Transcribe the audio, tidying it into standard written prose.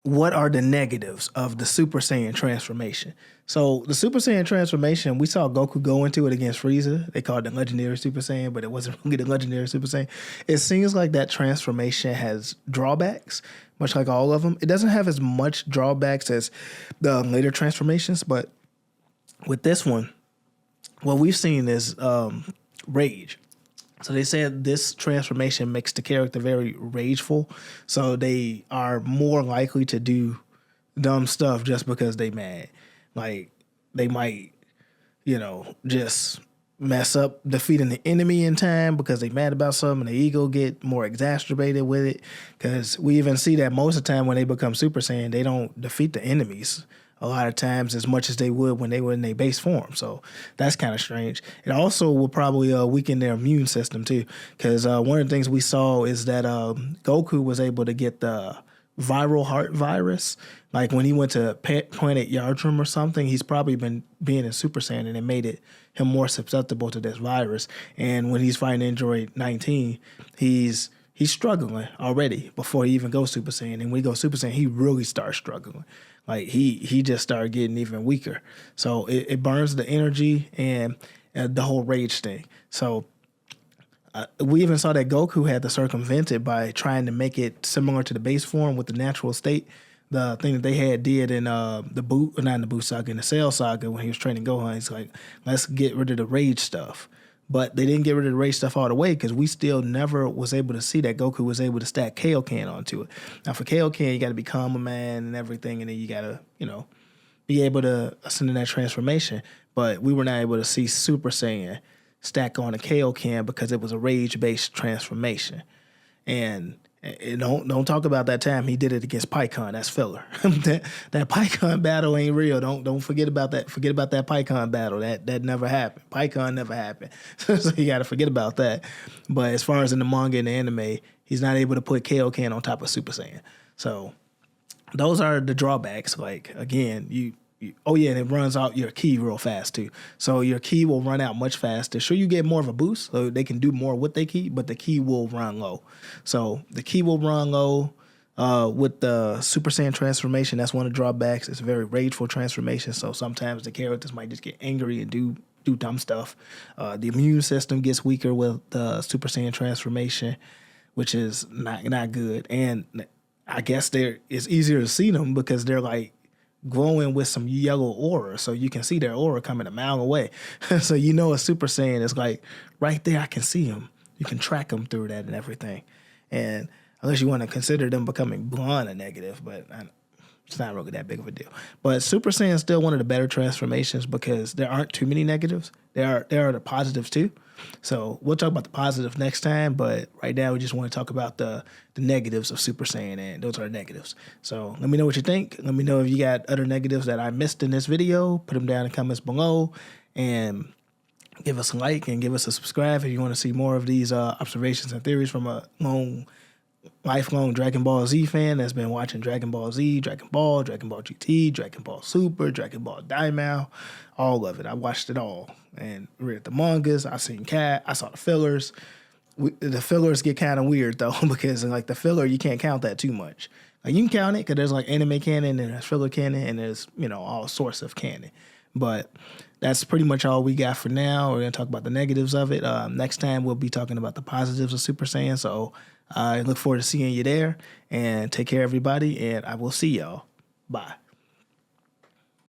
what are the negatives of the Super Saiyan transformation? So the Super Saiyan transformation, we saw Goku go into it against Frieza. They called it the Legendary Super Saiyan, but it wasn't really the Legendary Super Saiyan. It seems like that transformation has drawbacks, much like all of them. It doesn't have as much drawbacks as the later transformations, but with this one, what we've seen is rage. So they said this transformation makes the character very rageful. So they are more likely to do dumb stuff just because they mad. Like they might, just mess up defeating the enemy in time because they mad about something and the ego get more exacerbated with it. Because we even see that most of the time when they become Super Saiyan, they don't defeat the enemies a lot of times as much as they would when they were in their base form. So that's kind of strange. It also will probably weaken their immune system too, because one of the things we saw is that Goku was able to get the viral heart virus. Like when he went to Planet Yardrum or something, he's probably been being a Super Saiyan and it made him more susceptible to this virus. And when he's fighting Android 19, he's struggling already before he even goes Super Saiyan. And when he goes Super Saiyan, he really starts struggling. Like he just started getting even weaker. So it burns the energy and the whole rage thing. So we even saw that Goku had to circumvent it by trying to make it similar to the base form with the natural state. The thing that they did in not in the Buu saga, in the Cell saga when he was training Gohan, he's like, let's get rid of the rage stuff. But they didn't get rid of the rage stuff all the way because we still never was able to see that Goku was able to stack Kaioken onto it. Now for Kaioken, you got to become a man and everything, and then you got to, be able to ascend in that transformation. But we were not able to see Super Saiyan stack on a Kaioken because it was a rage-based transformation. And don't talk about that time he did it against Pycon. That's filler. that Pycon battle ain't real. Don't forget about that. Forget about that Pycon battle. That never happened. Pycon never happened. So you got to forget about that. But as far as in the manga and the anime, he's not able to put Kaioken on top of Super Saiyan. So those are the drawbacks. Like again, and it runs out your ki real fast too. So your ki will run out much faster. Sure, you get more of a boost, so they can do more with their ki, but the ki will run low. So the ki will run low with the Super Saiyan transformation. That's one of the drawbacks. It's a very rageful transformation, so sometimes the characters might just get angry and do dumb stuff. The immune system gets weaker with the Super Saiyan transformation, which is not good. And I guess it's easier to see them because they're like glowing with some yellow aura, so you can see their aura coming a mile away. So a Super Saiyan is like right there. I can see them. You can track them through that and everything. And unless you want to consider them becoming blonde a negative, but it's not really that big of a deal. But Super Saiyan is still one of the better transformations because there aren't too many negatives. There are the positives too. So we'll talk about the positives next time, but right now we just want to talk about the negatives of Super Saiyan, and those are the negatives. So let me know what you think. Let me know if you got other negatives that I missed in this video. Put them down in the comments below, and give us a like and give us a subscribe if you want to see more of these observations and theories from a lifelong Dragon Ball Z fan that's been watching Dragon Ball Z, Dragon Ball GT, Dragon Ball Super, Dragon Ball Daimao, all of it. I watched it all and read the mangas. I saw the fillers. The fillers get kind of weird though because like the filler, you can't count that too much. Like you can count it because there's like anime canon and there's filler canon and there's all sorts of canon. But that's pretty much all we got for now. We're gonna talk about the negatives of it. Next time we'll be talking about the positives of Super Saiyan. So I look forward to seeing you there, and take care, everybody, and I will see y'all. Bye.